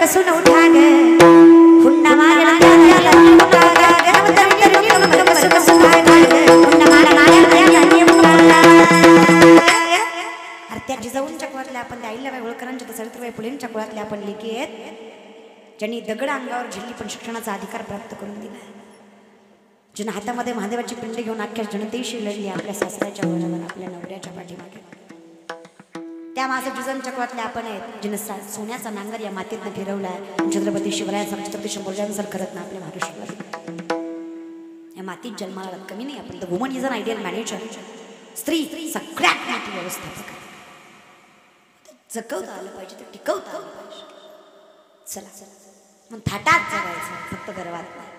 कसून उठा ग हुंडा मारला त्या जिजाऊंच्या कुळातल्या आपण त्या अहिल्याबाई होळकरांच्या त्या सावित्रीबाई फुलेंच्या कुळातल्या आपण लेकी आहेत ज्यांनी दगड अंगावर झेलली पण शिक्षणाचा अधिकार प्राप्त करून दिला, ज्यांना हातामध्ये महादेवाची पिंड घेऊन अख्ख्या जनतेशी लढली आपल्या सासऱ्याच्या बरोबर आपल्या नवऱ्याच्या पाठीमागे, त्या माझ्या जिजाऊंच्या कुळातल्या आपण आहेत जिने सोन्याचा नांगर या मातीतनं फिरवला छत्रपती शिवरायांसारखं छत्रपती शंभूराजांसारखं करत ना आपल्या महाराष्ट्राला या मातीत जन्माला कमी नाही आपण. The woman is an ideal manager. स्त्री सगळ्यात मोठी व्यवस्थापक आहे. जगवता आलं पाहिजे तर टिकवता आलं पाहिजे. चला मग थाटात जगायचं फक्त गर्वात नाही.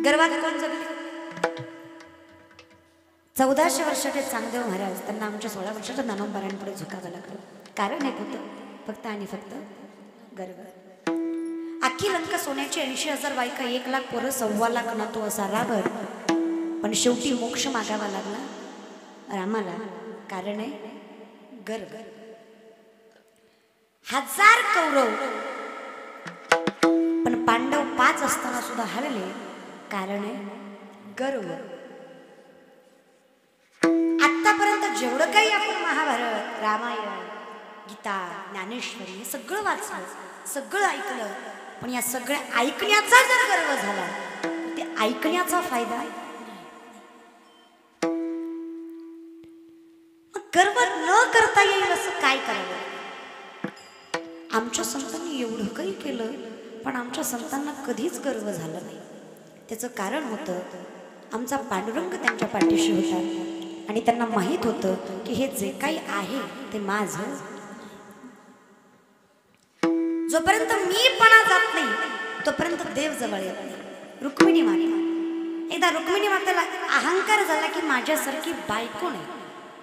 गर्वात कोण जगले? 1400 वर्षाचे चांगदेव महाराज त्यांना आमच्या 16 वर्षाच्या ज्ञानोबारांपुढे झुकावं लागलं. कारण एक होतं फक्त आणि फक्त गर्व. अख्खी लंका सोन्याची 80,000 बायका 1 लाख पोरं 1.25 लाख ना तो असा रावण, पण शेवटी मोक्ष मागावा लागला रामाला. कारण आहे गर्व. 1000 कौरव पण पांडव 5 असताना सुद्धा हरले. कारण आहे गर्व. आतापर्यंत जेवढं काही आपण महाभारत, रामायण, गीता, ज्ञानेश्वरी हे सगळं वाचलं, सगळं ऐकलं, पण या सगळ्या ऐकण्याचा जर गर्व झाला ते ऐकण्याचा फायदा गर्व न करता येईल असं काय करावं? आमच्या संतांनी एवढं काही केलं पण आमच्या संतांना कधीच गर्व झाला नाही. त्याचं कारण होतं आमचा पांडुरंग त्यांच्या पाठीशी होता आणि त्यांना माहित होतं की हे जे काही आहे ते माझं. जोपर्यंत मीपणा जात नाही तोपर्यंत देव जवळ येत नाही. रुक्मिणी माता, एकदा रुक्मिणी मातेला अहंकार झाला की माझ्यासारखी बायको नाही,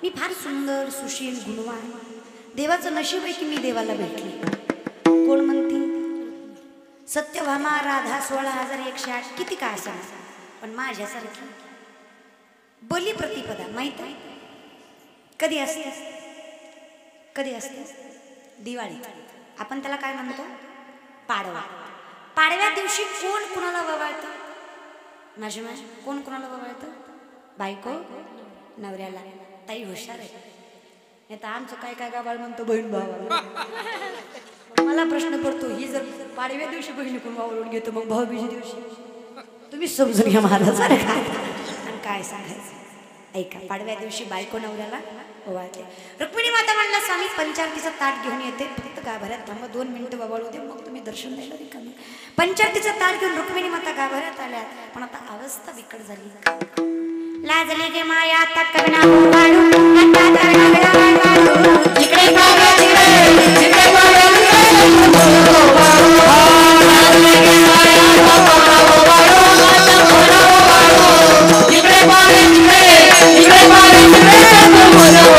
मी फार सुंदर, सुशील, गुणवान, देवाचं नशीब आहे की मी देवाला भेटली. कोण म्हणते? सत्यभामा, राधा 16,108 किती काय असं, पण माझ्यासारखी बली प्रतिपदा माहित आहे कधी असते? कधी असते? दिवाळीत. आपण त्याला काय म्हणतो? पाडवा. पाडव्या दिवशी कोण कुणाला ववाळतं? माझी माय कोण कुणाला ववाळतं? बायको नवऱ्याला. ताई हुशार आहे. नाही तर आमचं काय काय गाबाळ म्हणतो बहीण भावाला. मला प्रश्न पडतो ही जर पाडव्या दिवशी बहिणी कोण वावळून घेतो मग भाऊबीजी दिवशी तुम्ही समजून घ्या महाराज. काय सांगायचं ऐका. पाडव्या दिवशी बायको नवऱ्याला ओवाळते. रुक्मिणी माता म्हणला स्वामी पंचारतीचं ताट घेऊन येते, फक्त गाभाऱ्यात थांबा 2 मिनिटं ववाळू दे मग तुम्ही दर्शन द्यायला रिकामी. पंचारतीचं ताट घेऊन रुक्मिणी माता गाभाऱ्यात आल्या, पण आता अवस्था बिकट झाली. लाजली गे माया आता कगना वाळू, आता कगना वाळू, जिकडे पावलं तिकडे, जिकडे पावलं तिकडे लाजली गे माया आता कगना वाळू, आता कगना वाळू, जिकडे पावलं तिकडे, जिकडे पावलं तिकडे लाजली गे माया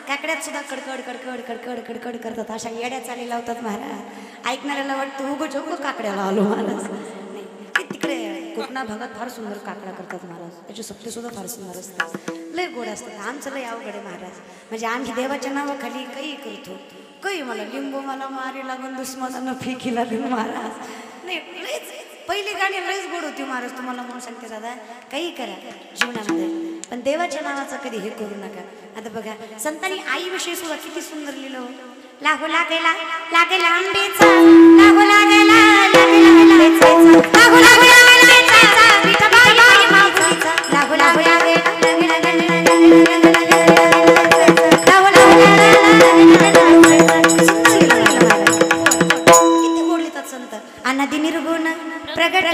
काकड्यात सुद्धा कडकड कडकड कडकड कडकड करतात. अशा येड्या चाली लावतात महाराज. ऐकणाऱ्याला वाटतं उगो जोगो काकड्याला आलो महाराज. नाही तिकडे कोकणा भागात फार सुंदर काकड्या करतात महाराज. त्याची सप्ते सुद्धा फार सुंदर असतात, लय गोड असतात. आमचं लय अवघड आहे महाराज. म्हणजे आम्ही देवाच्या नावाखाली काही करतो, काही मला लिंबू मला मारी लागून दुश्मनानं फेकी लागून महाराज. नाही लयच पहिली गाणी लयच गोड होती महाराज. तुम्हाला म्हणून सांगते दादा काही करा जीवनामध्ये पण देवाच्या नावाचं कधी हे करू नका. आता बघा संतांनी आईविषयी सुद्धा किती सुंदर लिहिलं. लागो लागेला लागेला आंबेचा, लागो लागेला लागेला आंबेचा, लागो लागेला आंबेचा, विठोबाई माऊलीचा, लागो लागो लागेला लागेला किती गोड लिहितात संत. अनादि निर्गुण प्रगट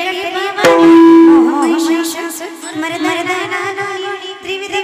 त्रिविध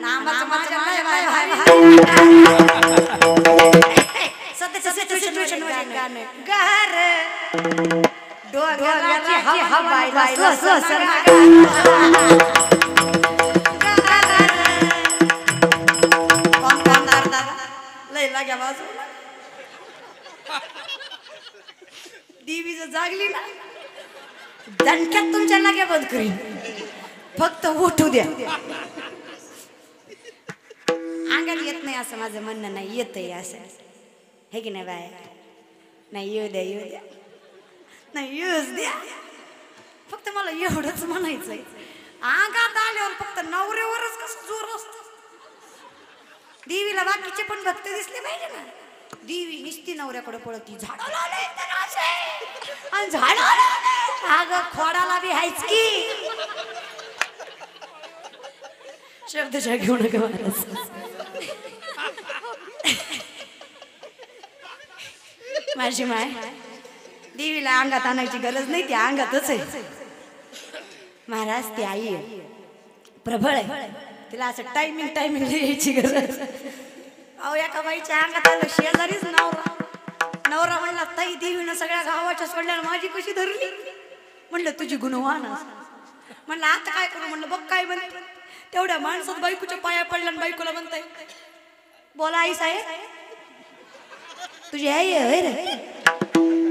नामाचं माझ्या सध्याच्या सिच्युएशन मध्ये गाणं घर डोंगराची हवा लय लाग्या बाजूला देवी जर जागली ना दणक्यात तुमच्या लाग्या बंद करीन फक्त उठू द्या अंगात येत नाही असं माझं म्हणणं नाही येतंय असं हे की नाही बाय नाही येऊ द्या नाही येऊच द्या फक्त मला एवढंच म्हणायचंय अंगात आल्यावर फक्त नवऱ्यावरच कसं जोर असतो देवीला बाकीचे पण भक्त दिसले पाहिजे ना देवी निस्ती नवऱ्याकडे पळती झाडाला आणि झाडाला अगं खोडाला बी हायच की शब्दशा घेऊ नका महाराज माझी माय देवीला अंगात आणायची गरज नाही ती अंगातच आहे महाराज ती आई आहे प्रबळ आहे तिला असं टायमिंग यायची गरज अहो एका बाईच्या अंगात आलं शेजारीच नवरा म्हणला ताई देवीनं सगळ्या गावाच्या सोडल्यानं माझी कशी धरली म्हणलं तुझी गुणवान म्हणलं आता काय करू म्हणलं बघ काय म्हणते तेवढ्या माणसात बायकोच्या पाया पडल्या आणि बायकोला म्हणताय बोला आई साहेब तुझी आई आहे रे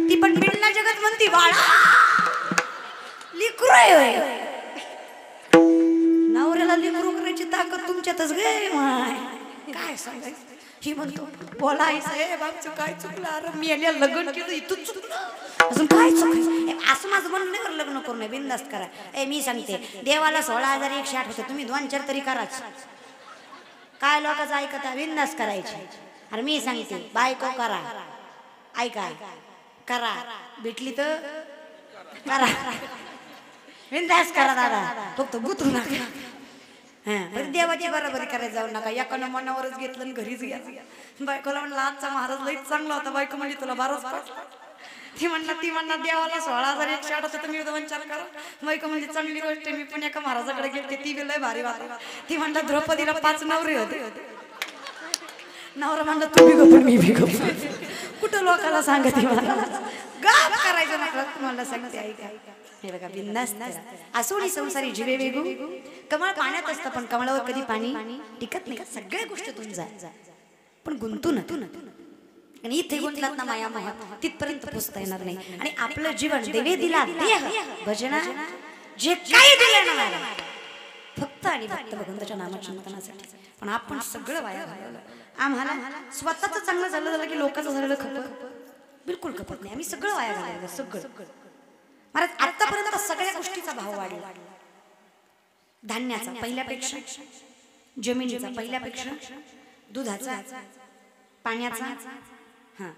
ती पण बिनला जगत म्हणती बाळा लिकरू आहे नवऱ्याला लिकरू करायची ताकद तुमच्यातच गे माय काय सांगायचं ही म्हणतो बोला आई साहेब आमचं काय चुकलं अरे मी याला लग्न केलं इथून चुकलं अजून काय चुकलं असं माझं म्हणणं नाही लग्न करू नये बिनधास्त करा ए मी सांगते देवाला 16,160 होते तुम्ही 2-4 तरी कराच काय लोकांचं ऐकता बिनधास्त करायची अरे मी सांगते बायको करा ऐका करा भेटली तर करा बिनधास्त करा दादा फक्त गुतरू नका देवाची बरोबरी करायला जाऊ नका एकानं मनावरच घेतलं आणि घरीच घ्या बायकोला म्हणलं आजचा महाराज लईच चांगला होता बायको म्हणजे तुला बाराच पडला ती म्हणणार देवाला 16,160 होतं तुम्ही 2-4 करा बायको म्हणजे चांगली गोष्ट मी पण एका महाराजाकडे गेलते ती बी लय भारी वाटली ती म्हणलं द्रौपदीला 5 नवरे होते नवरा म्हणलं तू बी गप्प मी बी गप्प कुठं लोकाला सांगते महाराज गाप करायचं नका तुम्हाला सांगते ऐका हे बघा बिंदास्त असोडी संसारी जीवे वेगू कमळ पाण्यात असतं पण कमळावर कधी पाणी टिकत नाही सगळ्या गोष्टीतून जा पण गुंतू न आणि इथे गुंतलात ना माया माया तिथपर्यंत पोचता येणार नाही आणि आपलं जीवन देवे दिला देह भजना जे काही दिले ना फक्त आणि फक्त भगवंताच्या नामचिंतनासाठी पण आपण सगळं वाया घालवलं आम्हाला स्वतःच चांगलं झालं की लोकांचं झालेलं खपत बिलकुल खपत नाही आम्ही सगळं वाया घालवलं सगळं महाराज आतापर्यंत सगळ्या गोष्टीचा भाव वाढला धान्याचा पहिल्यापेक्षा जमिनीचा पहिल्यापेक्षा दुधाचा पाण्याचा हा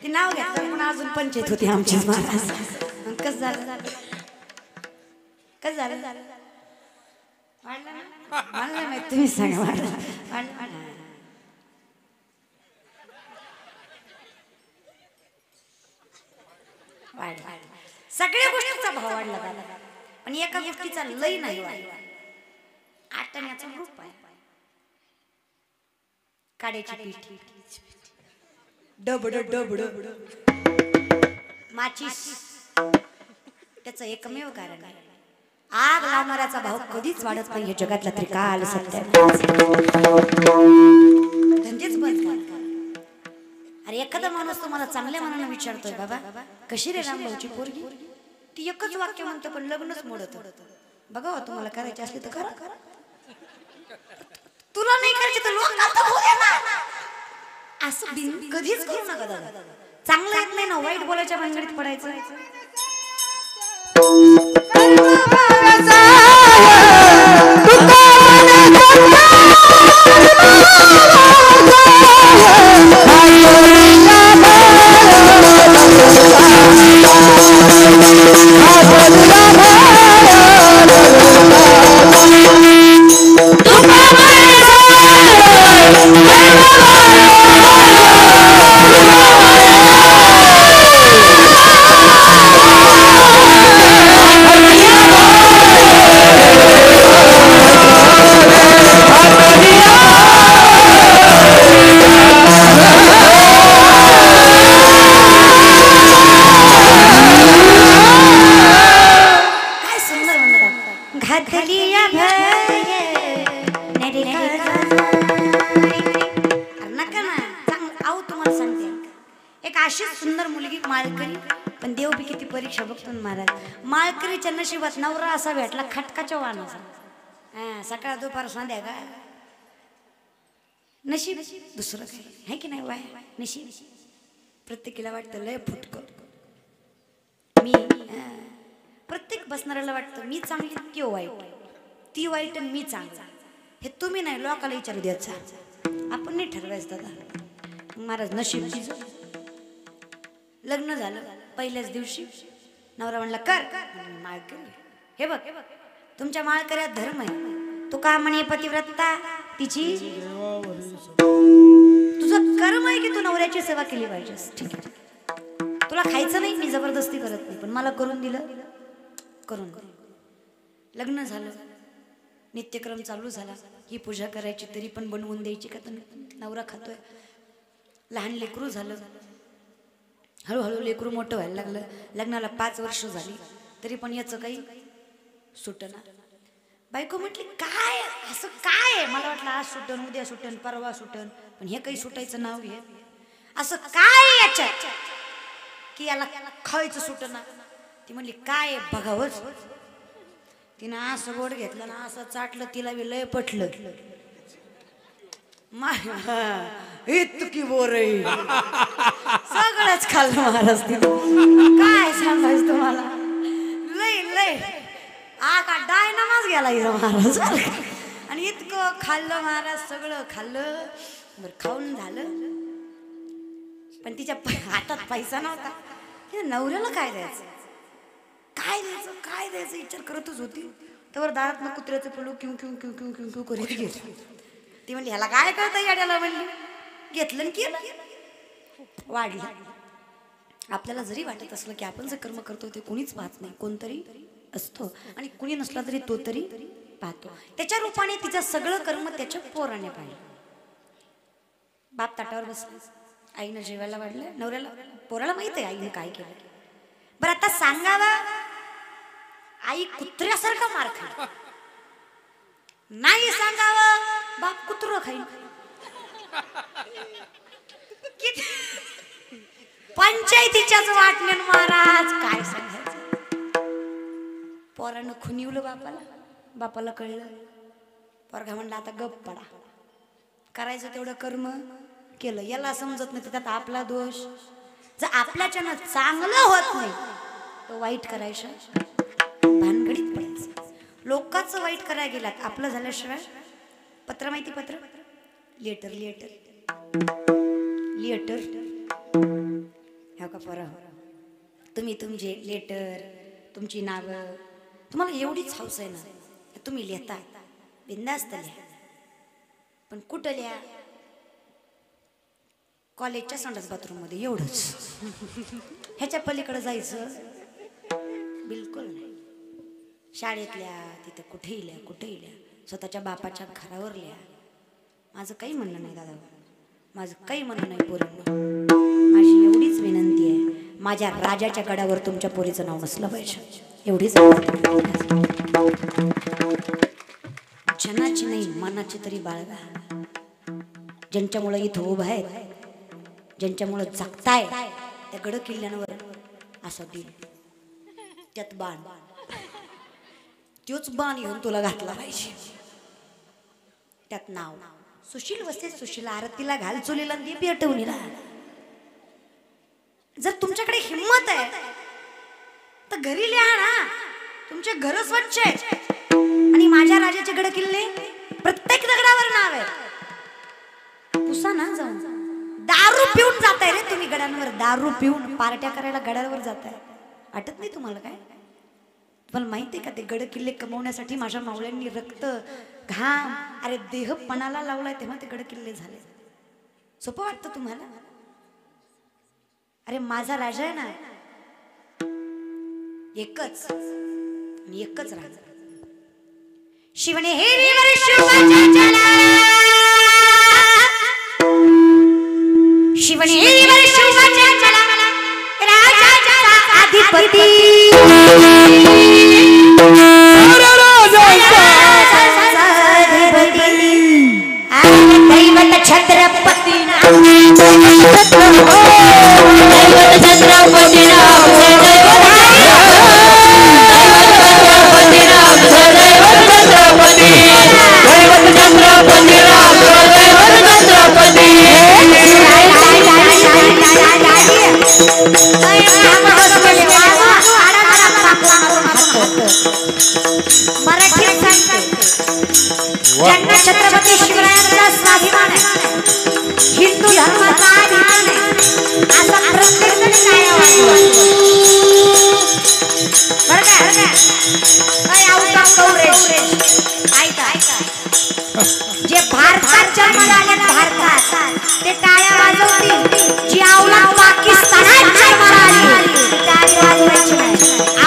ते नाव घेतलं पण अजून पंचायत होती आमची महाराज कसं झालं वाढलं नाही तुम्ही सांगा वाढलं सगळ्या गोष्टीचा भाव वाढला दादा पण एका गोष्टीचा लय नाही वाढला आटण्याचा रूप आहे काड्याची पीठ डबड माचीस त्याचं एकमेव कारण आहे आग लावणाऱ्याचा भाव कधीच वाढत नाही हे जगातला त्रिकाल सत्य धंदेच बंद कर अरे एखादा माणूस तुम्हाला चांगल्या मनाने विचारतोय बाबा कशी रे रामभाऊची पोरगी ती एकच वाक्य म्हणतो पण लग्नच मोडत बघा तुम्हाला करायचे असले तर करा तुला नाही करायचे तर लोकांना होऊ दे ना असं कधीच करू नका दादा चांगलं येत नाही ना वाईट बोलायच्या भानगडीत पडायचं घातली नका ना आहो तुम्हाला सांगते एक अशी सुंदर मुलगी माळकरी पण देव बी किती परीक्षा बघतो महाराज माळकरीच्या नशिबात नवरा असा भेटला खटकाच्या वाहनाचा सकाळ दुपार संध्याकाळ नशीब दुसरं काय आहे की नाही वाय नशीब प्रत्येकीला वाटतं लय फुटकं मी प्रत्येक बसणाऱ्याला वाटतं मी चांगली ती वाईट ती वाईट मी चांगला हे तुम्ही नाही लोकाला विचारू द्यायचा आपण नाही ठरवायचं दादा महाराज नशीब लग्न झालं पहिल्याच दिवशी नवरा म्हणला कर माळकरी हे बघ तुमच्या माळकऱ्यात धर्म आहे तू का म्हणे पतिव्रता तिची तुझं कर्म आहे की तू नवऱ्याची सेवा केली पाहिजेस ठीक आहे तुला खायचं नाही मी जबरदस्ती करत नाही पण मला करून दिलं करून लग्न झालं नित्यक्रम चालू झाला ही पूजा करायची तरी पण बनवून द्यायची का तर नवरा खातोय लहान लेकरू झालं हळूहळू लेकरू मोठं व्हायला लागलं लग्नाला 5 वर्ष झाली तरी पण याचं काही सुटना बायको म्हटली काय असं काय मला वाटलं आज सुटन उद्या सुटन परवा सुटन पण हे काही सुटायचं नाव घे असं काय याच्यात की याला खायचं सुटना ती म्हणली काय बघावंच तिनं असं गोड घेतलं ना असं चाटलं तिला बी लय पटलं इतकी बोरे सगळंच खाल्लं महाराज तिने काय सांगायचं तुम्हाला लय लय का डायनामाच गेला इथं महाराज आणि इतकं खाल्लं महाराज सगळं खाल्लं बरं खाऊन झालं पण तिच्या हातात पैसा नव्हता तिने नवऱ्याला काय द्यायचं विचार करतच होती तर दारात मग कुत्र्याचं पिलू Q Q Q Q Q Q करीत घेतलं ती म्हणली ह्याला काय कळतं याड्याला म्हणली घेतलं केलं वाढलं आपल्याला जरी वाटत असलं की आपण जे कर्म करतो ते कुणीच पाहत नाही कोणतरी असतो आणि कुणी नसला तरी तो तरी पाहतो त्याच्या रूपाने तिचं सगळं कर्म त्याच्या पोराने पाहिलं बाप ताटावर बसला आईनं जेवायला वाढलं नवऱ्याला पोराला माहित आहे आईने काय केलं बरं आता सांगावा आई कुत्र्यासारखा मार खाईल नाही सांगावं बाप कुत्र खाईल पंचायतीच्याच वाटण्यान महाराज काय सांगायचं पोरानं खुनिवलं बापाला कळलं पोरगा म्हणला आता गप पडा करायचं तेवढं कर्म केलं याला समजत नाही त्यात आपला दोष जर आपल्याच्यानं चांगलं होत नाही तो वाईट करायचं भानगडीत पडायचं लोकांचं वाईट करायला गेलात आपलं झाल्याशिवाय पत्र माहिती पत्र लेटर ह्या का पोरा तुम्ही तुमचे लेटर तुमची नावं तुम्हाला एवढीच हौस आहे ना तुम्ही लिहिता बिंदास्त लिहा पण कुठं लिहा कॉलेजच्या संडास बाथरूम मध्ये एवढंच ह्याच्या पलीकडे जायचं बिलकुल नाही शाळेतल्या तिथं कुठेही लिहा स्वतःच्या बापाच्या घरावर लिहा माझं काही म्हणणं नाही दादा माझं काही म्हणणं नाही पोरींना माझी एवढीच विनंती आहे माझ्या राजाच्या गडावर तुमच्या पोरीचं नाव नसलं पाहिजे एवढीच जनाची नाही मनाची तरी बाळगा ज्यांच्यामुळे इथं उभं आहे ज्यांच्यामुळे जगताय त्या गड किल्ल्यांवर असं दिल त्यात बाण तोच बाण घेऊन तुला घातला पाहिजे त्यात नाव सुशील वस्ते सुशील आरतीला घाल चुलीला दीप पेटवणीला जर तुमच्याकडे हिम्मत आहे तर घरी लिहा ना तुमचे घर स्वच्छ आहे आणि माझ्या राजाचे गड किल्ले प्रत्येक दगडावर नाव आहे पुसा ना जाऊन दारू पिऊन जाताय रे तुम्ही गडांवर दारू पिऊन पार्ट्या करायला गडावर जाताय वाटत नाही तुम्हाला काय तुम्हाला माहिती आहे का ते गड किल्ले कमवण्यासाठी माझ्या मावळ्यांनी रक्त घाम अरे देह पणाला लावलाय तेव्हा ते गड किल्ले झाले सोपं वाटतं तुम्हाला अरे माझा राजा आहे ना एकच राजा शिवने हेरीवर शिवाच्या चला शिवने हेरीवर शिवाच्या चला राजाचा अधिपती राजा मराठीत सांगते ज्यांना छत्रपती शिवरायांचा स्वाभिमान आहे, हिंदू धर्माचा अभिमान आहे, असा प्रत्येक जण टाळ्या वाजवा. बरं का काय आउट ऑफ कव्हरेज ऐका जे भारतात जन्माला आले भारतात ते टाळ्या वाजवतील, जी औलाद पाकिस्तानात जन्माला आली ती टाळी वाजवायची नाही.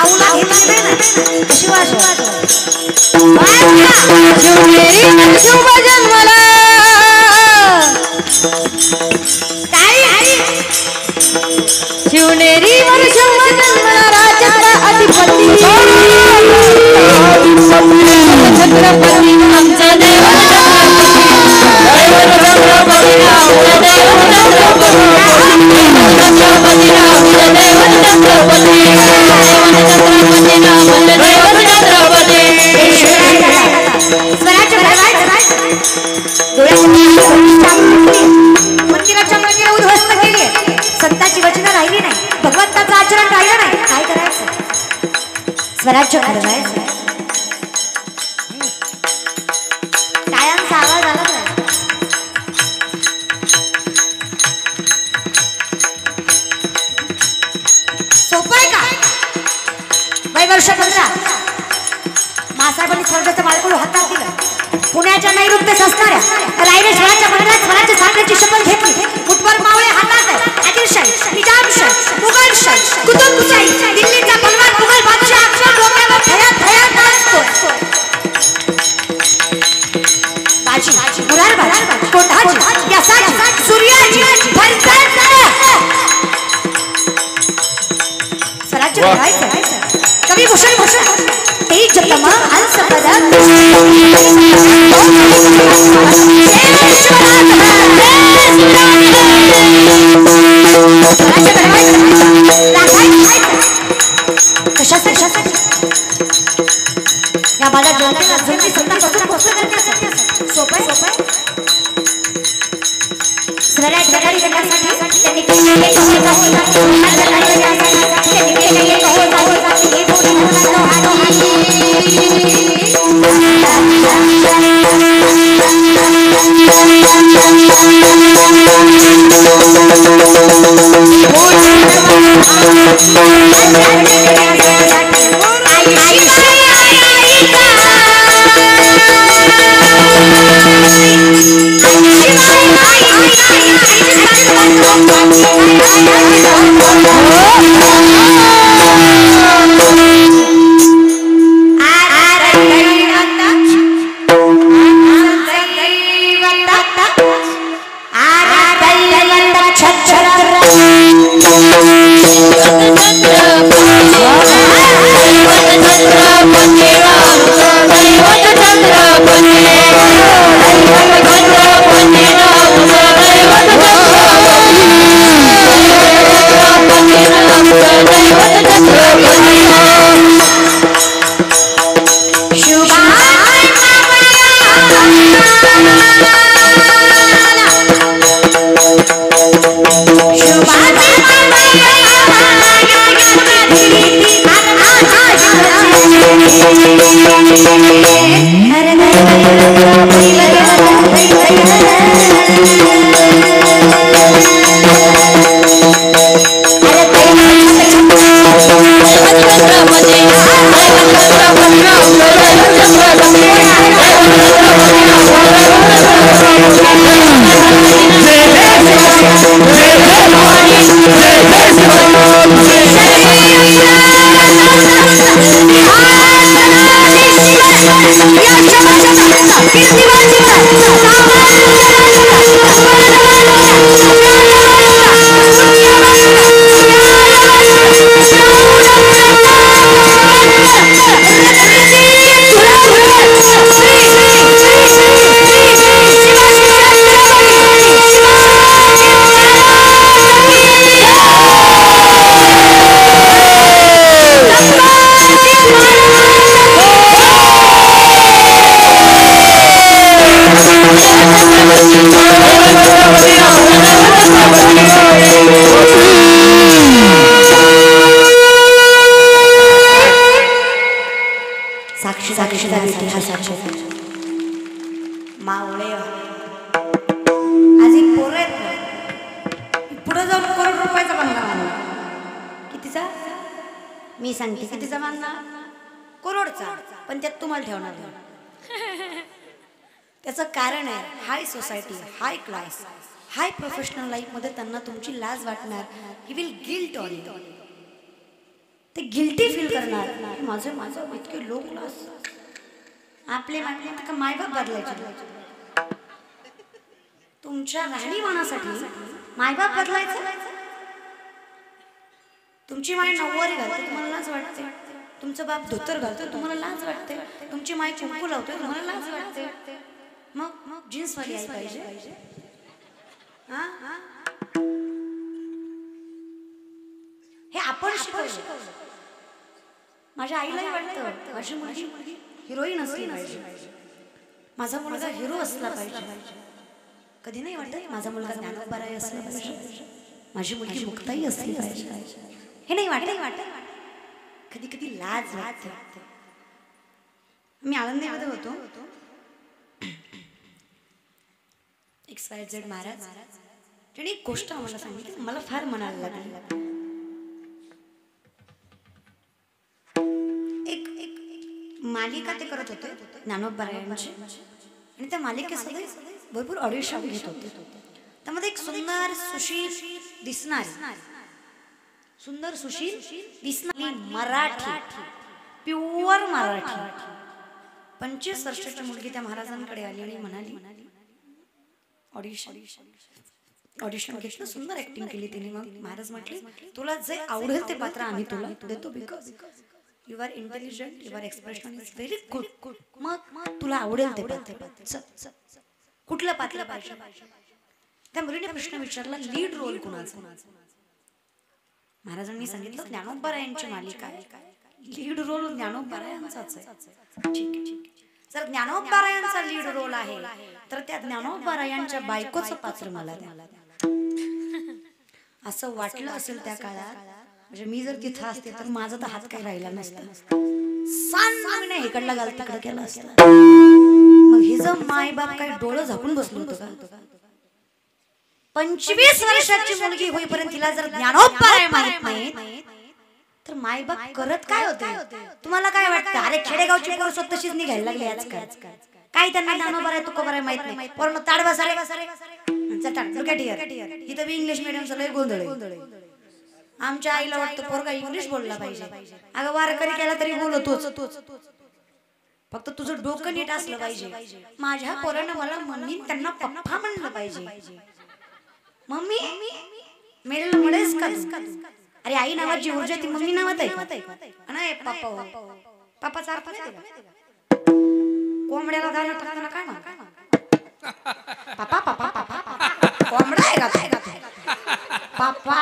औलाद घेतली नाही ना अशी वाजवा. शुभ जन्मला शिवनेरी वर शुभ जन्मला राजाचा अधिपती छत्रपती आमचा देव मंदिराच्या मंदिर उद्ध्वस्त केली, संतांची वचनं राहिली नाही, भगवंताचं आचरण राहिलं नाही. काय करायचं? स्वराज्य घडवायचं. टाळ्यांचा आवाज आला नाही. सोपं आहे का? वय वर्ष 15 मासाहेबांनी स्वर्गाचं बाळकडू हातात दिलं. पुण्याच्या नैऋत्येस असणाऱ्या रायरेश्वराच्या मंदिरात स्वराज्य स्थापनेची शपथ घेतली. मुठभर मावळे हातात आहे. आदिलशाही, निजामशाही, मुघलशाही, कुतुबशाही, दिल्लीचा बलवान मुघल बादशाह अक्षर डोक्यावर थया नाचतोय. बाजी, मुरारबाजी, कोठाजी, यसाजी, सूर्याजी, स्वराज्य घडवायचं. कवी भूषण तेजतम हंस पदक कशासाठी या माझ्या डोक्याला झुंजी स्वतःपासून गोष्ट करण्यासाठी सोपं आहे. स्वराज्य घडवण्यासाठी त्यांनी केलेले साक्षीदार इतिहासाचे मावळे आज एक पोरं आहेत ना, पुढे जाऊन करोड रुपयाचा बांधला कितीचा मी सांगते कितीचा बांधला करोडचा पण त्यात तुम्हाला ठेवणार नाही. त्याचं कारण आहे हाय सोसायटी हाय क्लास हाय प्रोफेशनल लाईफ मध्ये त्यांना तुमची लाज वाटणार. He will guilt on you. ते गिल्टी फील करणार माझं इतके लो क्लास आपले मायबाप बदलायचे. तुमच्या राहणीमानासाठी मायबाप बदलायचं. तुमची माय नऊवारी घालते तुम्हाला लाज वाटते. तुमचं बाप धोतर घालतो तुम्हाला लाज वाटते. तुमची माय कुंकू लावते तुम्हाला लाज वाटते. मग जीन्स वाली आई पाहिजे. हे आपण शिकवलं. माझ्या आईलाही वाटतं माझी मुलगी हिरोईन असली पाहिजे. माझा मुलगा हिरो असला पाहिजे. कधी नाही वाटत माझा मुलगा ज्ञानोबाराय असला पाहिजे. माझी मुलगी मुक्ताई असली पाहिजे. हे नाही वाटत. कधी कधी लाज वाटते. मी आळंदीमध्ये होतो. XYZ महाराज त्यांनी एक गोष्ट आम्हाला सांगितली मला फार मनाला लागली. एक मालिका ते करत होते ज्ञानोबारायांची आणि त्या मालिकेमध्ये भरपूर ऑडिशन घेत होते. त्यामध्ये एक सुंदर सुशील दिसणारी मराठी प्युअर मराठी 25 वर्षाची मुलगी त्या महाराजांकडे आली आणि म्हणाली ऑडिशन घेतलं सुंदर ऍक्टिंग केली तिने. मग महाराज म्हटले तुला जे आवडेल ते पात्र आम्ही तुला देतो because you are intelligent your expression is very good. मग तुला आवडेल ते पात्र कुठलं पात्र पाहिजे. त्या मुलीने प्रश्न विचारला लीड रोल कुणाचा. महाराजांनी सांगितलं ज्ञानोबारायांची मालिका आहे. लीड रोल ज्ञानोबारायांचाच आहे. ठीक जर ज्ञानोबारायांचा लीड रोल आहे तर त्या ज्ञानोबारायांच्या बायकोचं पात्र मला द्या. असं वाटलं असेल त्या काळात. म्हणजे मी जर तिथं असते तर माझा तर हात काही राहिला नसता. सांगणे इकडला घाल तिकडं केला असता. मग हिचं माय बाप काही डोळं झाकून बसलो होतं का. 25 वर्षाची मुलगी होईपर्यंत तिला जर ज्ञानोबाराय माहित नाही तर मायबाप करत काय होते. तुम्हाला काय वाटतं अरे खेडेगावची पोरं स्वतःशीच निघायला लागली आजकाल. काय त्यांना ज्ञानोबाराय तुकोबाराय माहित नाही. पोरांनो ताड बसारे इथं बी इंग्लिश मिडियमचा लय गोंधळ आहे. आमच्या आईला वाटतं पोरगा इंग्लिश बोलला पाहिजे. अगं वारकरी केला तरी बोलतोच. फक्त तुझं डोकं नीट असलं पाहिजे. माझ्या पोरानं मला मम्मी त्यांना पप्पा म्हणलं पाहिजे. मम्मी मेल मळेस का. अरे आई नावाची ऊर्जा ती मम्मी नावात आहे नाही पप्पा. पप्पाचा अर्थ माहिती का. कोंबड्याला दाना टाकताना काय म्हणतात पापा पापा पापा कोंबडा आहे का पापा.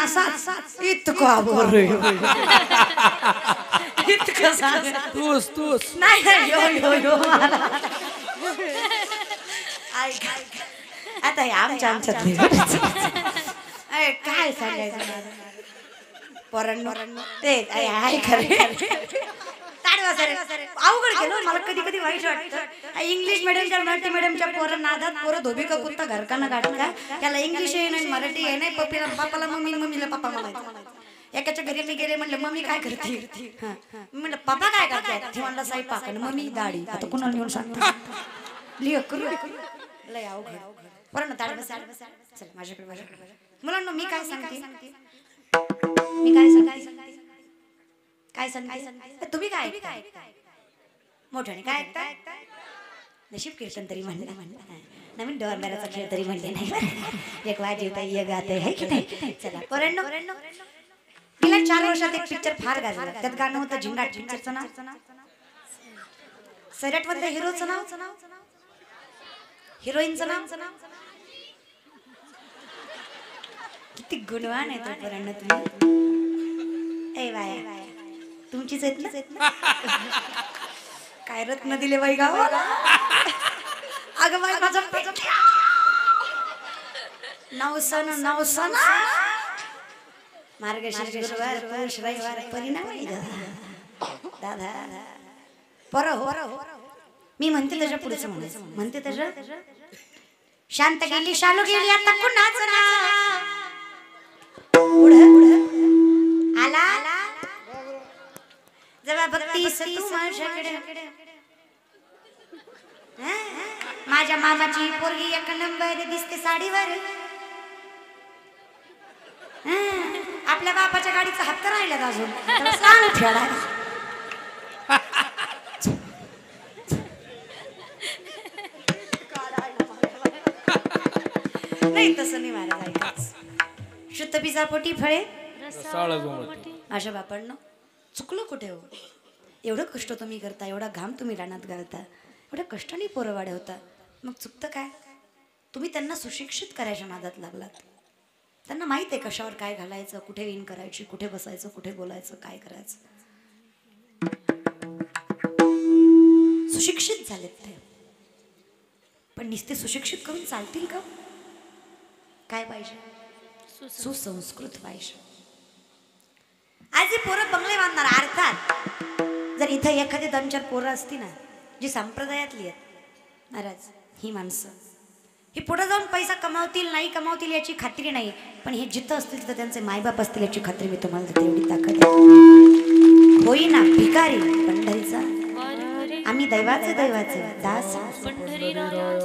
असा इतकं तूच नाही आता आमच्या काय सांगायचं पोरांनो ते आहे खरे. अवघड केलं मला कधी कधी वाईट वाटतं. इंग्लिश मिडियमच्या मराठी मिडियमच्या पोरं नादात पोरं धोबी का कुत्ता घरकाना गाठका. त्याला इंग्लिश आहे नाही मराठी आहे नाही. पप्पीला बापाला मम्मी मम्मीला पप्पा म्हणायचं. एकाच्या घरी मी गेले म्हटलं मम्मी काय करते. म्हटलं पप्पा काय करतात. ते म्हणलं स्वयंपाक आणि मम्मी दाढी. आता कुणाला घेऊन सांगतो लय अवघड. बरं ताड बस चल माझ्याकडे मुलांना मी काय सांगते काय सांगते तुम्ही काय मोठ्याने काय ऐकताय. नशीब कीर्तन तरी म्हणलं नवीन डोरबेराचा खेळ तरी म्हणले नाही. एक वाजवता एक गाते आहे की नाही. चला पोरांनो गेल्या 4 वर्षात एक पिक्चर फार गाजला. त्यात गाणं होतं झिंगाट. पिक्चरचं नाव सैराट मधल्या हिरोचं नाव हिरोईनचं नाव किती गुणवान आहे तो पोरांनो तुम्ही. ए बाया तुमचीच आहेत ना. काय रत्न दिले बाई गावाला. अगं बाई माझा नवसन मार्गशीर्ष गुरुवार पौष रविवार परिणाम दादा पर हो मी म्हणते त्याच्या पुढचं म्हणते त्याच्या शांत गेली शालू गेली आता कुणाच आला जेव्हा बघतीस तू माझ्याकडे माझ्या मामाची पोरगी एक नंबर दिसते साडीवर आपल्या बापाच्या गाडीचा हप्ता राहिला अजून सांग फेडा नाही तसं नाही महाराज ऐकाच शुद्ध बिजापोटी फळे अशा बापांनो चुकलो कुठे हो एवढं कष्ट तुम्ही करता एवढा घाम तुम्ही रानात घालता एवढ्या कष्टाने पोरं वाढे होता मग चुकतं काय तुम्ही त्यांना सुशिक्षित करायच्या नादात लागलात त्यांना माहित आहे कशावर काय घालायचं कुठे विण करायची कुठे बसायचं कुठे बोलायचं काय करायचं सुशिक्षित झालेत ते पण नुसते सुशिक्षित करून चालतील का काय पाहिजे सुसंस्कृत पाहिजे आज पोरं बंगले बांधणार अर्थात जर इथं एखादी 2-4 पोरं असती ना जी संप्रदायातली आहेत महाराज ही माणसं ही पुढे जाऊन पैसा कमावतील नाही कमावतील याची खात्री नाही पण हे जिथं असतील तिथं त्यांचे मायबाप असतील याची खात्री मी तुम्हाला देते एवढी ताकद आहे होईना भिकारी पंढरीचा आम्ही दैवाचे दास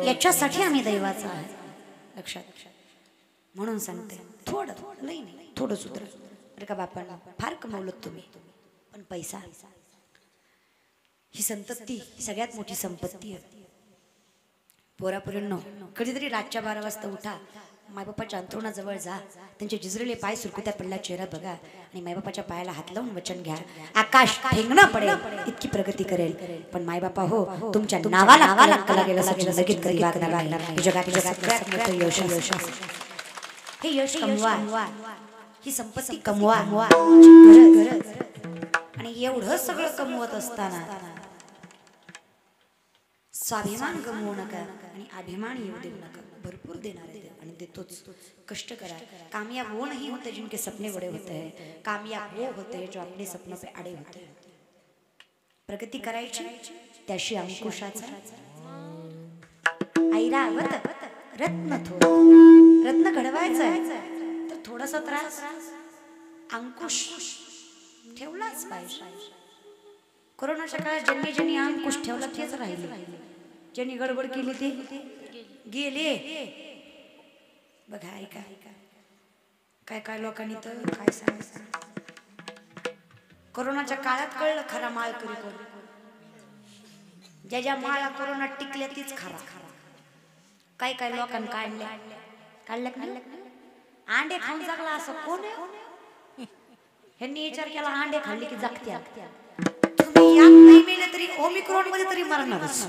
याच्यासाठी आम्ही दैवाचा आहे लक्षात म्हणून सांगते थोडं नाही थोडं सुधरा अरे का बापांना फार कमवलं तुम्ही पण पैसा ही संपत्ती सगळ्यात मोठी संपत्ती आहे पोरापुरींनो कधीतरी रातच्या 12 वाजता उठा मायबापाच्या अंथरुणाजवळ जा त्यांचे जिजरेले पाय सुरकुत्या पडला चेहरा बघा आणि मायबापाच्या पायाला हात लावून वचन घ्या आकाश ठेंगणं पडेल इतकी प्रगती करेल पण मायबापा हो तुमच्या नावाला कला गेला लगेच करी वागणार जगात यश हे यश कमवा ही संपत्ती कमवा आणि एवढं सगळं कमवत असताना स्वाभिमान गमवू नका आणि अभिमान येऊ देऊ नका भरपूर देणार आहे आणि देतोच कष्ट करा कामयाब वो नहीं होते जिनके सपने बड़े होते हैं कामयाब वो होते हैं जो अपने सपनों पे अड़े होते हैं प्रगती करायची त्याशी अंकुशाचा ऐरावत रत्न रत्न घडवायचं आहे तर थोडासा त्रास अंकुश ठेवलाच पाहिजे कोरोनाच्या काळात ज्यांनी अंकुश ठेवला तेच राहिले ज्यांनी गडबड केली ते गेले बघा ऐका काय लोकांनी तर काय सांगायचं कोरोनाच्या काळात कळलं खरा माळकरी कोण ज्या माळा कोरोनात टिकल्या तीच खरा काय लोकांनी काढल्या अंडे खाऊन जगला असं कोण आहे ह्यांनी विचार केला अंडे खाल्ले की जगत्या तुम्ही यात नाही मेले तरी ओमिक्रॉन मध्ये तरी मरणारच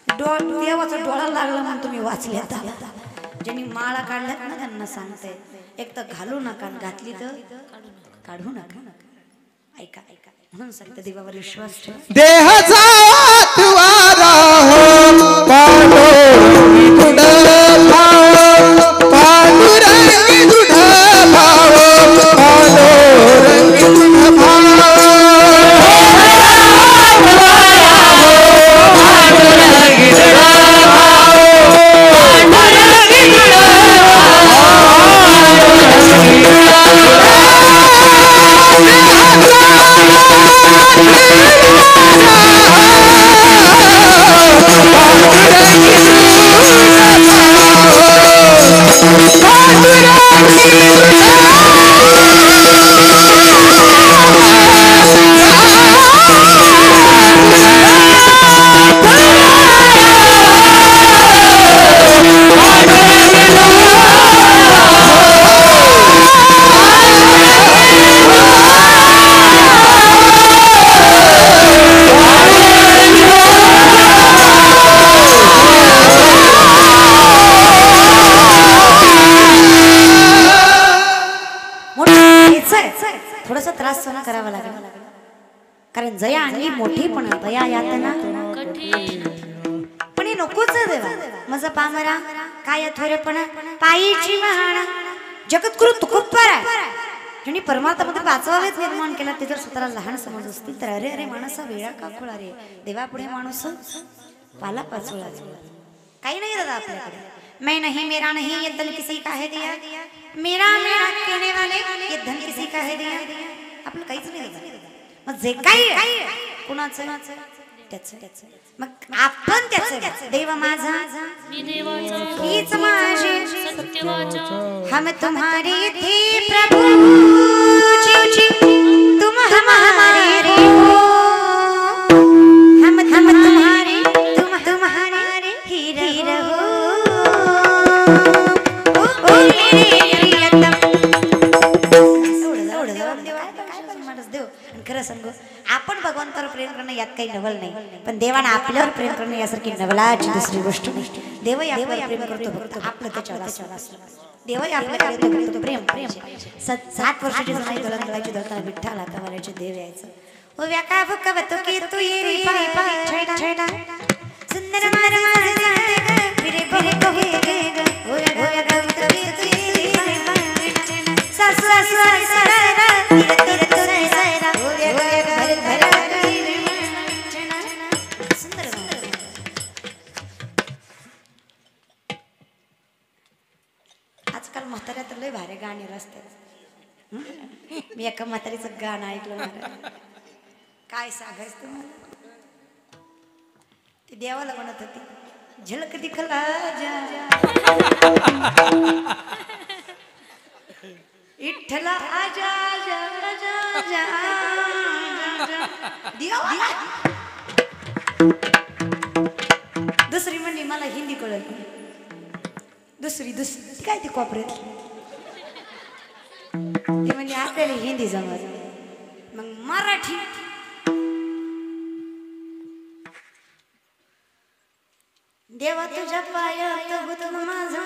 देवाचा डोळा लागला म्हणून तुम्ही वाचले ज्यांनी माळा काढल्यात ना त्यांना सांगते एक तर घालू नका घातली तर काढू नका ऐका म्हणून सांगते देवावर विश्वास ठेवा देहाचा तुवारा हो पांडुरंगी दृढ भाव पांडुरंगी दृढ भाव पांडुरंगी दृढ भाव थोडासा त्रास सहन करावा लागेल कारण जया आणली मोठी पण दया यातना पण हे नकोच देवा माझा पामरा काय थोरेपणा पायीची महाणा जगद्गुरु तुकोबरा ज्यांनी परमार्थामध्ये पाचवा वेद निर्माण केला ते जर स्वतःला लहान समज असतील तर अरे अरे माणसा वेळा का खोळा रे देवापुढे माणूस पाला पाचोळा काही नाही दादा आपल्याकडे मैं नहीं मेरा नहीं ये धन किसी का है दिया मेरा मेरा कहने वाले ये धन किसी का है दिया आपलं काहीच नाही दादा मग जे काही कुणाचं त्याचं मग आपण त्याचं देव माझा मी देवाचा हीच माझी सत्यवाचा हम तुम्हारे थे प्रभु जी तुम हमारे रे हो हम तुम्हारे तुम तुम्हारे ही रहो ओ मेरे प्रियतम देव खरं सांगू आपण भगवंतावर प्रेम करणं यात काही नवल नाही पण देवाने आपल्यावर प्रेम करणं यासारखी नवलाची दुसरी गोष्ट नाही देवही आपल्यावर प्रेम करतो फक्त आपलं त्याच्यावर असलं देवही आपल्याकडे करतो प्रेम प्रेम 7 वर्षाची जमाई गलंगलाची दळताना विठ्ठल हातावाल्याचे देव यायचं ओ व्याका भुकवतो की तू ये रे पाय छैडा सुंदर मार मार जाते फिरे फिरे कहे गे ओ या गौतमी तू ये रे सा सा सा सा तिर तिर सैरा ओ या भर भर सुंदर आजकाल म्हाताऱ्या तर लय भारी गाणी रस्त्यात मी एका म्हातारीचं गाणं ऐकलं मला काय सांगायचं तुम्हाला ती देवाला म्हणत होती झलक दिखला जा इठ्ठला आजा जा जा जा देवा दुसरी म्हणजे मला हिंदी कळत दुसरी काय ती कॉपरेत ते म्हणजे आपल्याला हिंदी जमत मग मराठी देवा तुझ्या पायात गुंतून माझं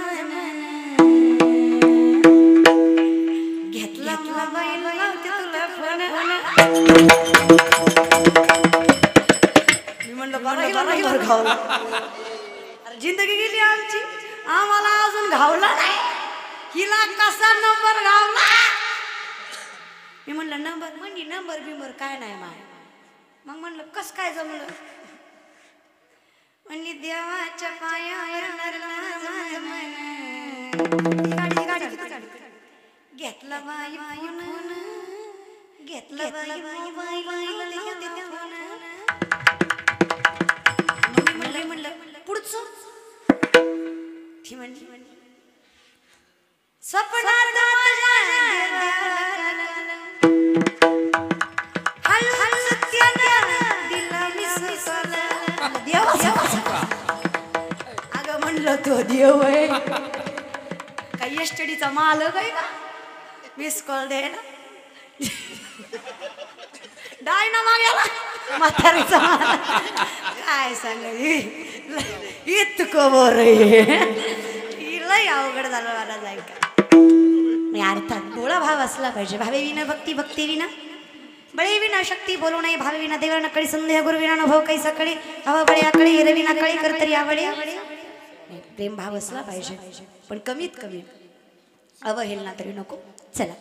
घेतला मोबाईल लावते तुला फोन मी म्हणलं बरं घावला अरे जिंदगी गेली आमची आम्हाला अजून घावला नाही हिला कसा नंबर घावला मी म्हणलं नंबर म्हणजे नंबर बिंबर काय नाही माय मग म्हणलं कस काय जमलं म्हणली देवाच्या पायावर घेतला बाई फोन घेतला बाई मोबाईल म्हणलं पुढचं ती म्हणली स्वप्नात अगं म्हणलं तो देव आहे काही स्टडीचा मालक आहे का मिस कॉल दे ना डायना मागेला म्हातारीचा काय सांग इतकं बरं लय अवघड झालं मला जाईल का अर्थात डोळा भाव असला पाहिजे भावे विना भक्ती भक्ती विना बळे विना शक्ती बोलू नये भावे विना देवा नकळी संदेह गुरु विना अनुभव काही सकळी हवा बळे आकळी हिरे विना कळी करतरी आवडे प्रेम भाव असला पाहिजे पण कमीत कमी अवहेलना तरी नको चला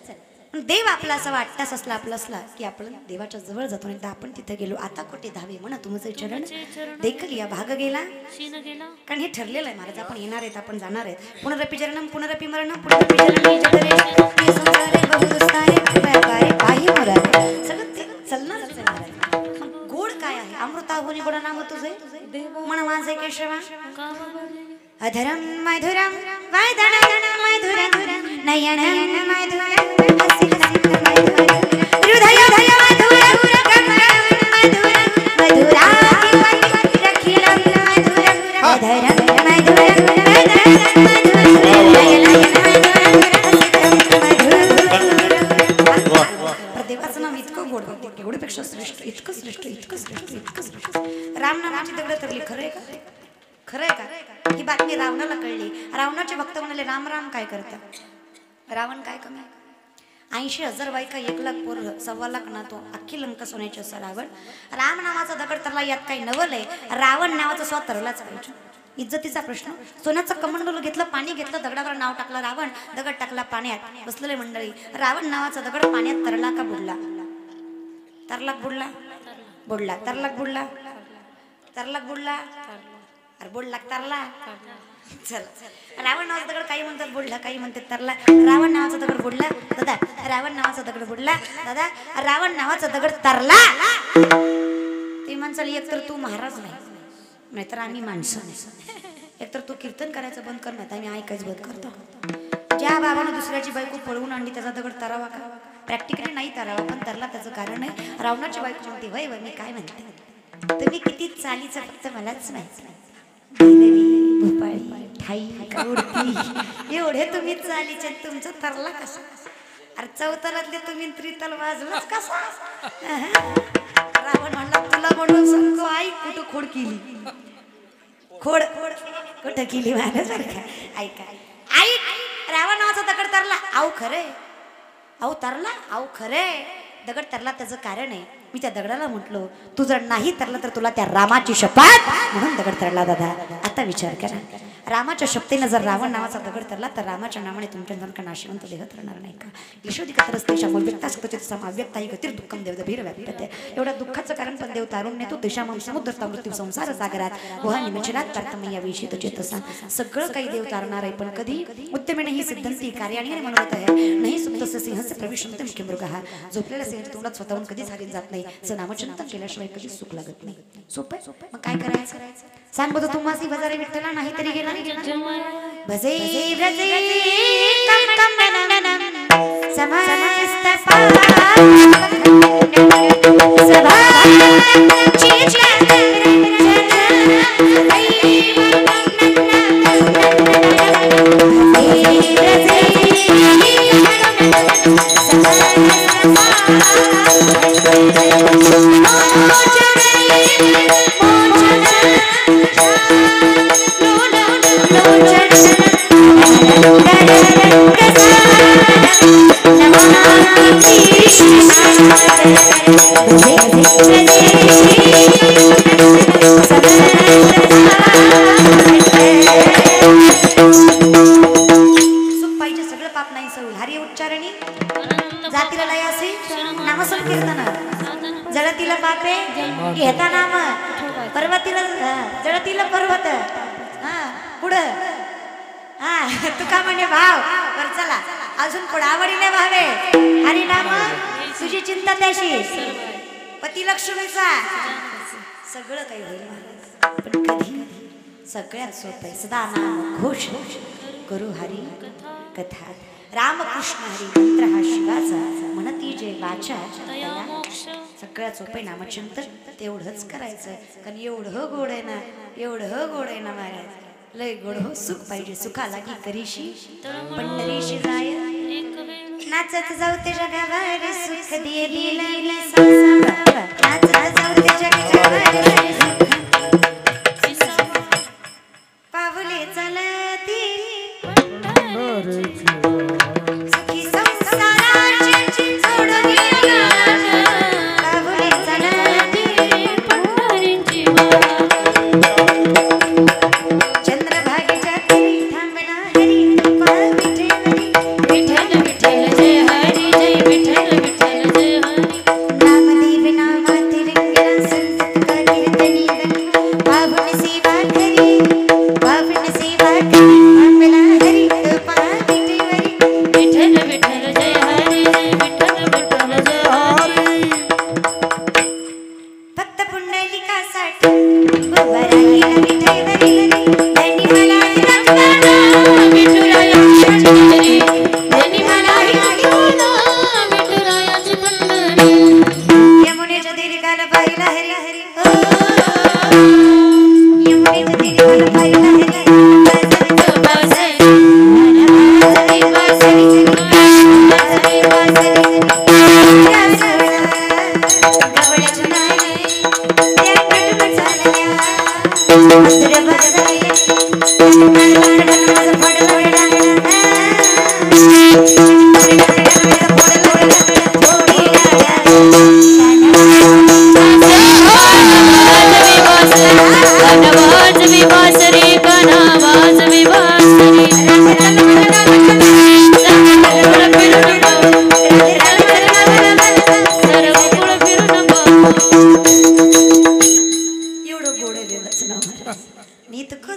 देव आपला असा वाटताच असला आपला असला की आपण देवाच्या जवळ जातो एकदा आपण तिथे गेलो आता कुठे धावे म्हणा तुमचे चरण देखील या भाग गेला कारण हे ठरलेलं आहे महाराज आपण येणार आहेत आपण जाणार आहेत पुनरपि चरणम पुनरपि मरणम पुनरपि चरणम जठरे संसारे बहुदुस्तारे व्यापारे पाही मुरारे सगळं ते चालणारच आहे महाराज मग गोड काय आहे अमृताहुनी गोड नाम तुझे म्हण माझे केशवा अधरम मधुरम वदनं मधुरं नयनं मधुरं हसितं मधुरं हृदय मधुरं कमलं मधुरं मधुरातिरखिलं मधुरं अधरं मधुरं वदनं मधुरं नयनं मधुरं प्रदेवाचं नाम इतकं गोड एवढ्यापेक्षा श्रेष्ठ इतकं श्रेष्ठ इतकं श्रेष्ठ इतकं श्रेष्ठ रामनामाची दगड तरली खरं आहे का खरंय का ही बातमी रावणाला कळली रावणाचे भक्त म्हणाले राम राम काय करतात रावण काय कमी 80,000 बायका 1 लाख पोर 1.25 लाख ना तो अख्खी लंका सोन्याची असं रावण राम नावाचा दगड तरला यात काही नवल आहे रावण नावाचं स्वतःलाच पाहिजे इज्जतीचा प्रश्न. सोन्याचं कमंडलू घेतलं, पाणी घेतलं, दगडावर नाव टाकलं रावण, दगड टाकला पाण्यात. बसलेले मंडळी, रावण नावाचा दगड पाण्यात तरला का बुडला? तरला बुडला, बुडला. तरला बुडला, तरला बुडला, अरे बुडला तरला. चला, रावण नावाचा दगड काही म्हणतात बुडला, काही म्हणतात तरला. रावण नावाचा दगड बुडला दादा, रावण नावाचा दगड बुडला दादा, रावण नावाचा दगड तरला. ते म्हणसाल एकतर तू महाराज नाहीतर आम्ही माणसं नाही. एकतर तू कीर्तन करायचं बंद कर, नाही आम्ही ऐकायचं बंद करतो. ज्या बाबानं दुसऱ्याची बायको पळवून आणली त्याचा दगड तरावा का? प्रॅक्टिकली नाही तरावा, पण तरला त्याचं कारण आहे. रावणाची बायको म्हणते वय वय मी काय म्हणते, तुम्ही किती चालीचं फक्त मलाच माहिती. भोपाळी ठाई कवडती एवढे तुम्ही चालीचे, तुमचं तरला कसा? अरे चौतलातले तुम्ही त्रितल वाजलाच कसा? रावण म्हणला तुला म्हणून सांगतो आई कुठं खोड केली, खोड कुठं केली माझ्यासारखा. ऐका आई, रावण नावाचा दगड तरला. आऊ खरे, आऊ तरला, आऊ खरे दगड तरला त्याचं कारण आहे. मी त्या दगडाला म्हटलो तू जर नाही तरला तर तुला त्या रामाची शपथ म्हणून दगड तरला. दादा आता विचार करा, रामाच्या शपथेनं जर रावण नावाचा दगड तरला तर रामाच्या नावाने तुमच्या नाशिवंत देह तरणार नाही का? यशोदिकतरस्तेच्या व्यक्ताही गतीर दुःखम देव भीर व्यापते. एवढ्या दुःखाचं कारण पण देव तारून नेतो. दिशामम समुद्रता मृत्यू संसार सागरात गुहा निमचनात प्रार्थमय्या विषित चेतसा. सगळं काही देव तारणार आहे, पण कधी उद्यमेने ही सिद्धांती कार्याने म्हणत आहे. नाही सुप्त सिंहस्य प्रविशंत मुख्य मृगहा. झोपलेल्या सिंहाच्या तोंडात स्वतःहून कधीच हारीत जात नाही. नामचिंतन केल्याशिवाय कधीच सुख लागत नाही. सोपं मग काय करायचं? सांग बघ तुम्हाला बजारे विठ्ठला नाही तरी गेला भजे भजे जातीला लय असे नामसंकीर्तन जळतीला पापे घेता नाम पर्वतीला जळतीला पर्वत पुढं तुका म्हणे भाव बर चला अजून पुढे आवडीने भावे हरी नाम तुझी चिंता त्याशी पती लक्ष्मीचा सगळं काही होईल महाराज. पण कधी सगळ्यात सोपं सदा नाम घोष करू हरी कथा. रामकृष्ण हरी मंत्र हा शिवाचा म्हणती जे वाचा सगळ्यात सोपं नामचिंतन तेवढंच करायचं. कारण एवढं गोड आहे ना, एवढं गोड आहे ना महाराज, लय गोड हो. सुख पाहिजे, सुखा लागी करीशी पंढरीशी जाय नाचत जाऊ ते जगावर सुख दे दिला नाचत जाऊ ते जगावर पावले चलती सुखी संसाराची सोडून पावले चलती पंढरीची चंद्रभागेच्या तरी थांबला हरी पाल विठ्ठल विठ्ठल जय हरी जय विठ्ठल विठ्ठल जय हरी नामदेव नामाती रंगला संत का कीर्तनी पावन सेवा करी पावन सेवा करी थांबला हरी पाल विठ्ठल विठ्ठल जय हरी जय विठ्ठल विठ्ठल जय हरी. फक्त पुंडलिकासाठी उभा राहिला विठ्ठल त्यांनी मला यमुनेच्या दीर्घाला पाहिला हरी हरी यमुनेच्या दीर्घाला पाहिला हरी What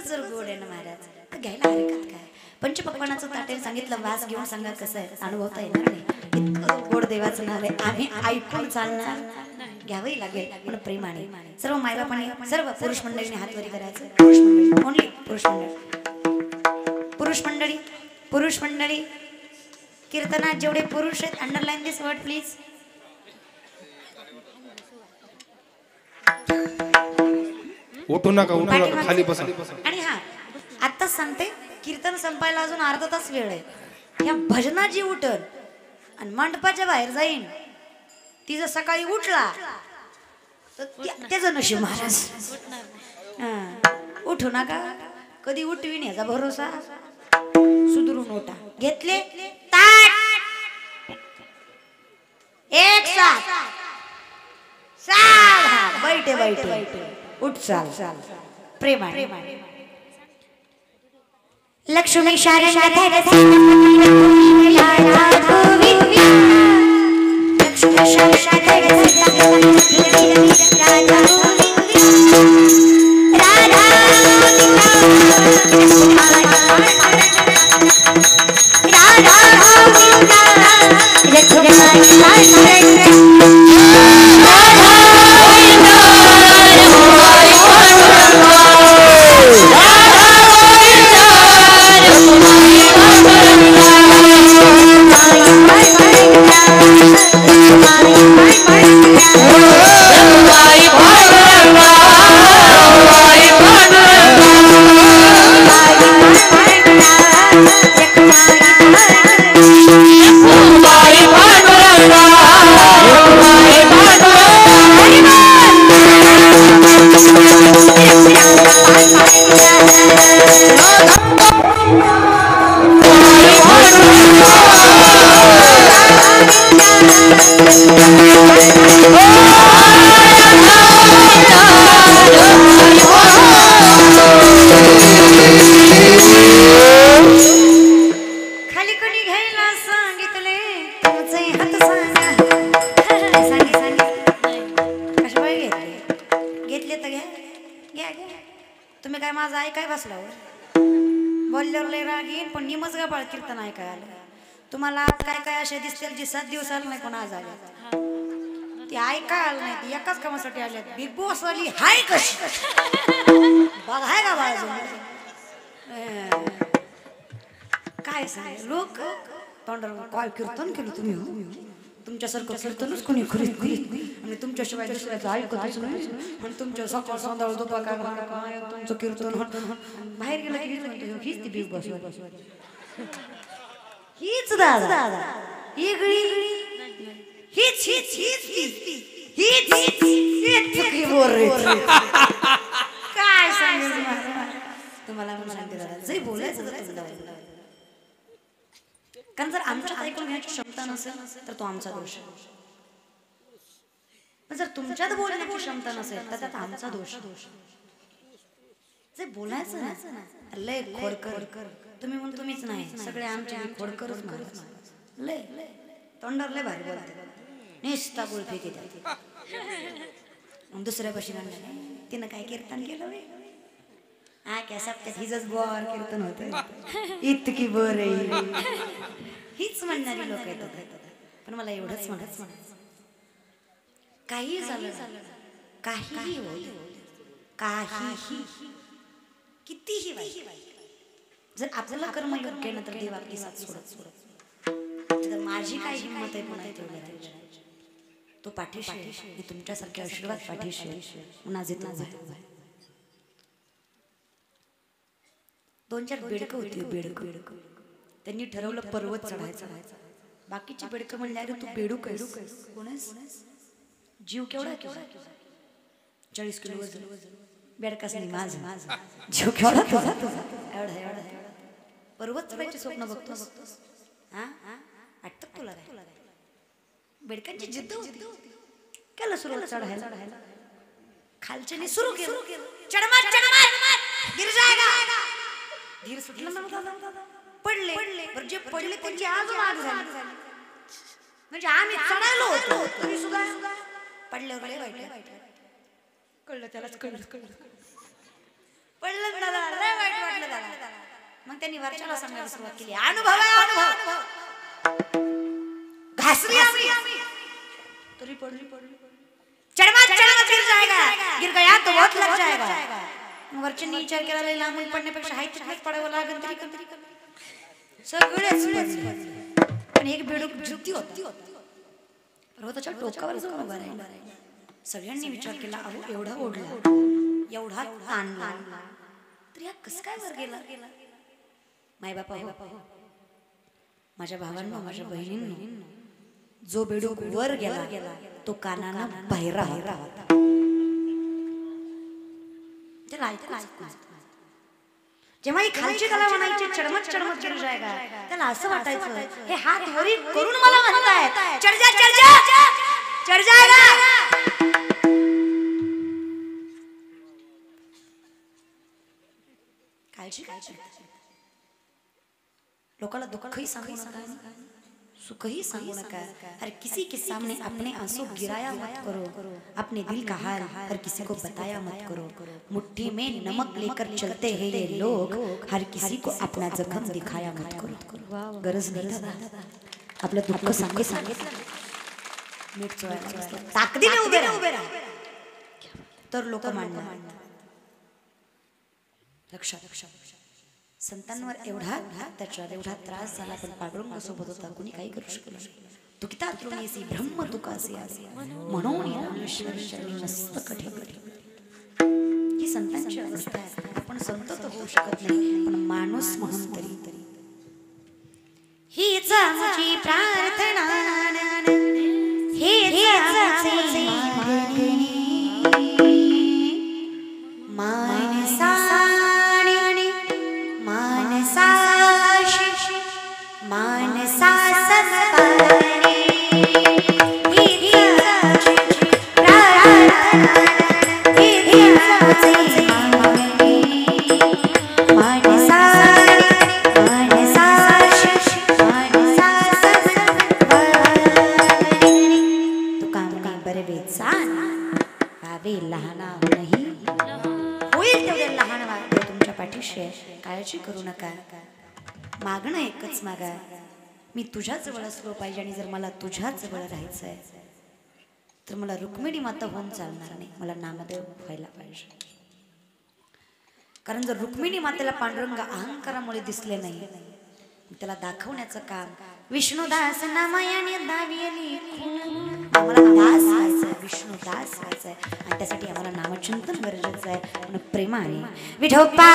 खूपच जर गोड आहे ना महाराज तर घ्यायला हरकत काय. पंचपक्वानाचं ताटेल सांगितलं वास घेऊन सांगा कसं आहे अनुभवता येणार नाही. इतकं गोड देवाचं नाव आहे आम्ही ऐकून चालणार घ्यावंही लागेल पण प्रेमाने. सर्व मायबापाने सर्व पुरुष मंडळीने हातवरी करायचं. पुरुष मंडळी ओनली पुरुष मंडळी पुरुष मंडळी कीर्तनात जेवढे पुरुष आहेत अंडरलाईन दिस वर्ड प्लीज. उठू नका खाली बसा. आणि हा आताच सांगते कीर्तन संपायला अजून अर्धा तास वेळ आहे. ह्या भजनाची उठल आणि मंडपाच्या बाहेर जाईन ती जर सकाळी उठला तर त्याचं नशीब महाराज. उठू नका कधी उठवीन याचा भरोसा. सुधरून उठा. घेतले ताट एक साथ साध बैठे उठ चाल प्रेमाने. लक्ष्मी शारदा तुम्ही काय माझं ऐकाय बसला बोलल्यावर लय राग येईन पण निमच गबाळ कीर्तन ऐकाय आलं. तुम्हाला काय काय असे दिसतील जी 7 दिवस आलं नाही पण आज आले ती ऐकाय आलं नाही ती एकाच कामासाठी आले. बिग बॉस वाली हाय कशी बघाय का बाळा काय सांग लोक तोंडावर काय कीर्तन केलं तुम्ही तुमच्यासारखं कीर्तनच कोणी करीत आणि तुमच्याशिवाय दुसऱ्याचं ऐकतच नाही आणि तुमच्या सकाळ संध्याकाळ दुपार काय तुमचं कीर्तन बाहेर गेलं की हीच ती बिग बॉस हीच दादा इगळी हीच हीच हीच हीच हीच काय सांगेल तुम्हाला म्हणून सांगते दादा जे बोलायचं कारण जर आमच्यात ऐकून घ्यायची क्षमता नसेल तर तो आमचा दोष आहे. पण जर तुमच्यात बोलण्याची क्षमता नसेल तर त्यात आमचा दोष. जे बोलायचं ना लय खोडकर तुम्ही म्हणून तुम्हीच नाही सगळे आमचे खोडकरच मारत लय तोंडावर लय भारी बोलते निस्ता गुळफी किती दुसऱ्या पाशी म्हणलं तिनं काय कीर्तन केलं वे हा क्या सप्त्यात हिजच बोर कीर्तन होत इतकी बर हीच म्हणणारी लोक येतात. पण मला एवढंच म्हणायचं काही झालं काहीही होईल काही कितीही वाईट जर आपल्याला कर्म योग्य ना तर देव आपली साथ सोडत माझी काय हिंमत आहे पुन्हा तेवढी तो पाठीशी तुमच्यासारखे आशीर्वाद पाठीशी नाजित आहे. 2-4 बेडकं होती बेडकं त्यांनी ठरवलं पर्वत चढायचा. बाकीची बेडकं म्हणले अरे तू बेडूक आहेस कोण आहेस जीव केवढा 40 किलो वजन बेडकाच नाही माझा जीव केवढा तुझा एवढा पर्वत चढायचे स्वप्न बघतोस हा वाटतं तुला बेडकांची जिद्द होती केलं सुरुवात चढायला खालच्याने सुरू केलं चढमा गिर जाएगा धीर सुटला ना पडले पण जे पडले त्यांची अजून आग झाली म्हणजे आम्ही चढायलो होतो तरी सुद्धा पडल्यावर लय वाईट कळलं त्यालाच कळलं पडलं दादा, लय वाईट वाटलं दादा. मग त्यांनी वरच्याला सांगायला सुरुवात केली, अनुभव आहे अनुभव. घासरी आम्ही तरी पडली चढ़वा गिर गया तो बहुत लग जाएगा. वरच्यांनी विचार केला, लय लांबून पडण्यापेक्षा हाय तिथेच पडावं लागेल तरी सगळेच पडले. पण एक बेडूक जुती होती, पर्वताच्या टोकावर जाऊन उभा राहिला. सगळ्यांनी विचार केला, अहो एवढा ओढला, एवढा ताणला, तर या कसं काय वर गेला. माय बापा हो, माझ्या भावांनो, माझ्या बहिणींनो, जो बेडूक वर गेला तो कानानं बाहेर होता. त्याला ऐकू जेव्हा ही खालची कला म्हणायची चढमत चढमत गिर जाएगा, त्याला असं वाटायचं हे हात वरी करून मला म्हणतायत चढ जा चढ जा चढ जाएगा. काळजी लोकांना दुःखही सांगू नका, सुखही सांगू नका. हर किसी के सामने अपने आंसू गिराया मत करो, अपने दिल का हाल हर किसी को बताया मत करो. मुट्ठी में नमक लेकर चलते हैं ये लोग, हर किसी को अपना जखम दिखाया मत करो. गरज नाही आपलं दुःख सांगितलं मीठ चोळायला ताकदीने उभे राहा तर लोक मानणार. लक्षात संतांवर एवढा त्याच्यावर एवढा त्रास झाला, पण पांडुरंग सोबत होता, कोणी काही करू शकलं नाही. तू किता तृणीसी ब्रह्म तुकासी आसी म्हणून रामेश्वरी चरणी मस्तक ठेवली. ही संतांची अवस्था आहे. आपण संत तर होऊ शकत नाही, पण माणूस म्हणून तरी हीच आमची प्रार्थना, हीच आमची मागणी. मानसा समपाने ही प्रार्थना, ही मानसा तुकामणी बरवे जाण व्हावे लहाना नाही, होईल तेवढे लहान व्हावे तुमच्या पाठीशी. काळजी करू नका. मागणं एकच मागा, मी तुझ्या जवळ असलो पाहिजे, आणि जर मला तुझ्या जवळ राहायचं आहे तर मला रुक्मिणी माता होऊन चालणार नाही, मला नामदेव व्हायला पाहिजे. कारण जर रुक्मिणी मातेला पांडुरंग अहंकारामुळे दिसले नाही, त्याला दाखवण्याचं काम विष्णुदास नामायाने दावियली. आम्हाला दास व्हायचंय, विष्णुदास व्हायचंय, आणि त्यासाठी आम्हाला नामचिंतन गरजेचं आहे. म्हणून प्रेमाने विठोबा